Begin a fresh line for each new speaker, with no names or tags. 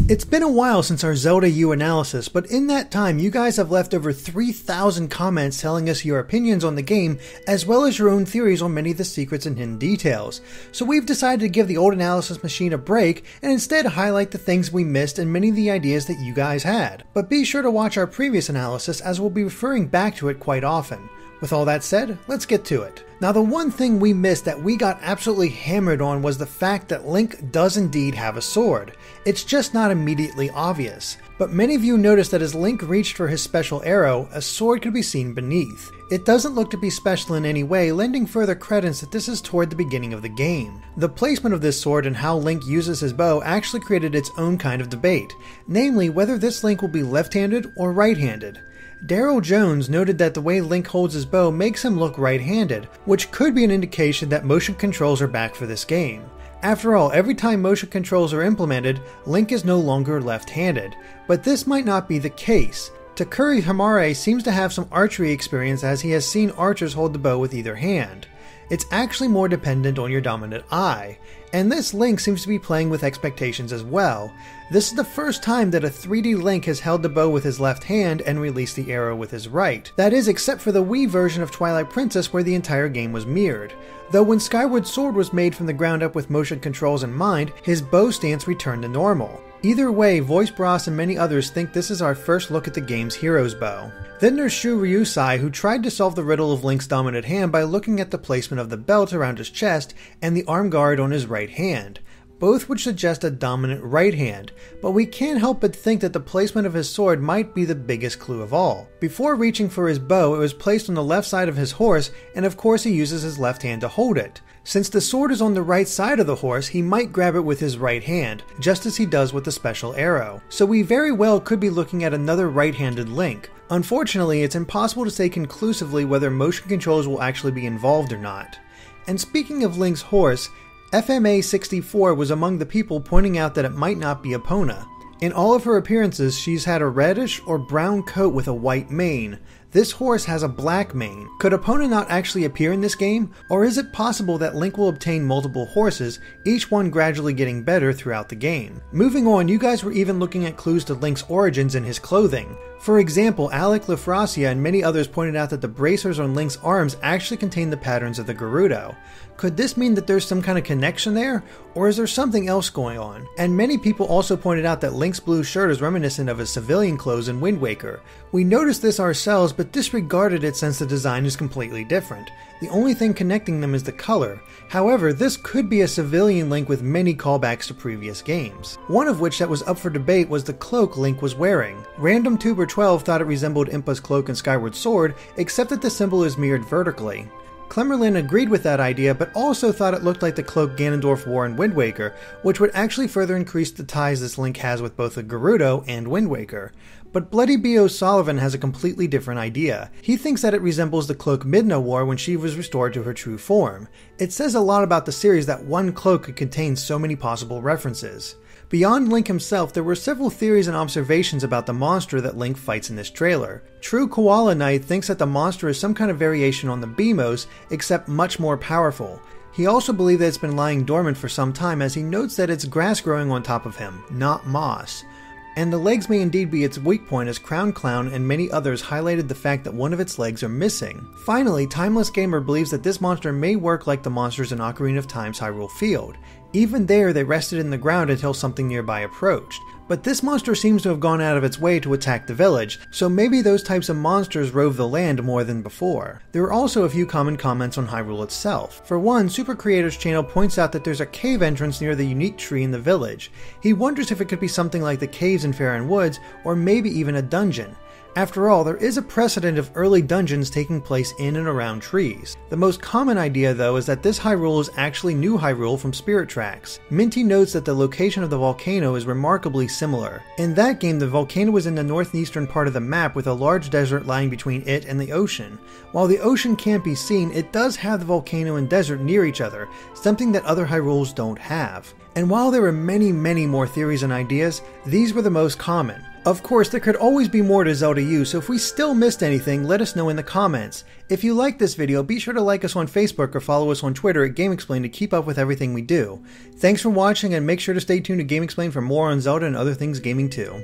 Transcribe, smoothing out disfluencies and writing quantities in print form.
It's been a while since our Zelda U analysis, but in that time you guys have left over 3,000 comments telling us your opinions on the game, as well as your own theories on many of the secrets and hidden details. So we've decided to give the old analysis machine a break and instead highlight the things we missed and many of the ideas that you guys had. But be sure to watch our previous analysis, as we'll be referring back to it quite often. With all that said, let's get to it. Now, the one thing we missed that we got absolutely hammered on was the fact that Link does indeed have a sword. It's just not immediately obvious. But many of you noticed that as Link reached for his special arrow, a sword could be seen beneath. It doesn't look to be special in any way, lending further credence that this is toward the beginning of the game. The placement of this sword and how Link uses his bow actually created its own kind of debate, namely whether this Link will be left-handed or right-handed. Daryl Jones noted that the way Link holds his bow makes him look right-handed, which could be an indication that motion controls are back for this game. After all, every time motion controls are implemented, Link is no longer left-handed, but this might not be the case. Takuri Hamare seems to have some archery experience, as he has seen archers hold the bow with either hand. It's actually more dependent on your dominant eye, and this Link seems to be playing with expectations as well. This is the first time that a 3D Link has held the bow with his left hand and released the arrow with his right. That is, except for the Wii version of Twilight Princess where the entire game was mirrored. Though when Skyward Sword was made from the ground up with motion controls in mind, his bow stance returned to normal. Either way, Voice Bros and many others think this is our first look at the game's hero's bow. Then there's Shu Ryusai, who tried to solve the riddle of Link's dominant hand by looking at the placement of the belt around his chest and the arm guard on his right hand. Both would suggest a dominant right hand, but we can't help but think that the placement of his sword might be the biggest clue of all. Before reaching for his bow, it was placed on the left side of his horse, and of course he uses his left hand to hold it. Since the sword is on the right side of the horse, he might grab it with his right hand, just as he does with the special arrow. So we very well could be looking at another right-handed Link. Unfortunately, it's impossible to say conclusively whether motion controls will actually be involved or not. And speaking of Link's horse, FMA64 was among the people pointing out that it might not be Epona. In all of her appearances, she's had a reddish or brown coat with a white mane. This horse has a black mane. Could Epona not actually appear in this game? Or is it possible that Link will obtain multiple horses, each one gradually getting better throughout the game? Moving on, you guys were even looking at clues to Link's origins in his clothing. For example, Alec Lafrasia and many others pointed out that the bracers on Link's arms actually contain the patterns of the Gerudo. Could this mean that there's some kind of connection there? Or is there something else going on? And many people also pointed out that Link's blue shirt is reminiscent of his civilian clothes in Wind Waker. We noticed this ourselves, but disregarded it since the design is completely different. The only thing connecting them is the color. However, this could be a civilian Link with many callbacks to previous games. One of which that was up for debate was the cloak Link was wearing. RandomTuber12 thought it resembled Impa's cloak in Skyward Sword, except that the symbol is mirrored vertically. Clemmerlin agreed with that idea, but also thought it looked like the cloak Ganondorf wore in Wind Waker, which would actually further increase the ties this Link has with both the Gerudo and Wind Waker. But Bloody B. O'Sullivan has a completely different idea. He thinks that it resembles the cloak Midna wore when she was restored to her true form. It says a lot about the series that one cloak could contain so many possible references. Beyond Link himself, there were several theories and observations about the monster that Link fights in this trailer. True Koala Knight thinks that the monster is some kind of variation on the Beamos, except much more powerful. He also believes that it's been lying dormant for some time, as he notes that it's grass growing on top of him, not moss. And the legs may indeed be its weak point, as Crown Clown and many others highlighted the fact that one of its legs are missing. Finally, Timeless Gamer believes that this monster may work like the monsters in Ocarina of Time's Hyrule Field. Even there, they rested in the ground until something nearby approached. But this monster seems to have gone out of its way to attack the village, so maybe those types of monsters rove the land more than before. There are also a few common comments on Hyrule itself. For one, Super Creator's channel points out that there's a cave entrance near the unique tree in the village. He wonders if it could be something like the caves in Faron Woods, or maybe even a dungeon. After all, there is a precedent of early dungeons taking place in and around trees. The most common idea, though, is that this Hyrule is actually New Hyrule from Spirit Tracks. Minty notes that the location of the volcano is remarkably similar. In that game, the volcano was in the northeastern part of the map with a large desert lying between it and the ocean. While the ocean can't be seen, it does have the volcano and desert near each other, something that other Hyrules don't have. And while there are many more theories and ideas, these were the most common. Of course, there could always be more to Zelda U, so if we still missed anything, let us know in the comments. If you like this video, be sure to like us on Facebook or follow us on Twitter at GameXplain to keep up with everything we do. Thanks for watching, and make sure to stay tuned to GameXplain for more on Zelda and other things gaming too.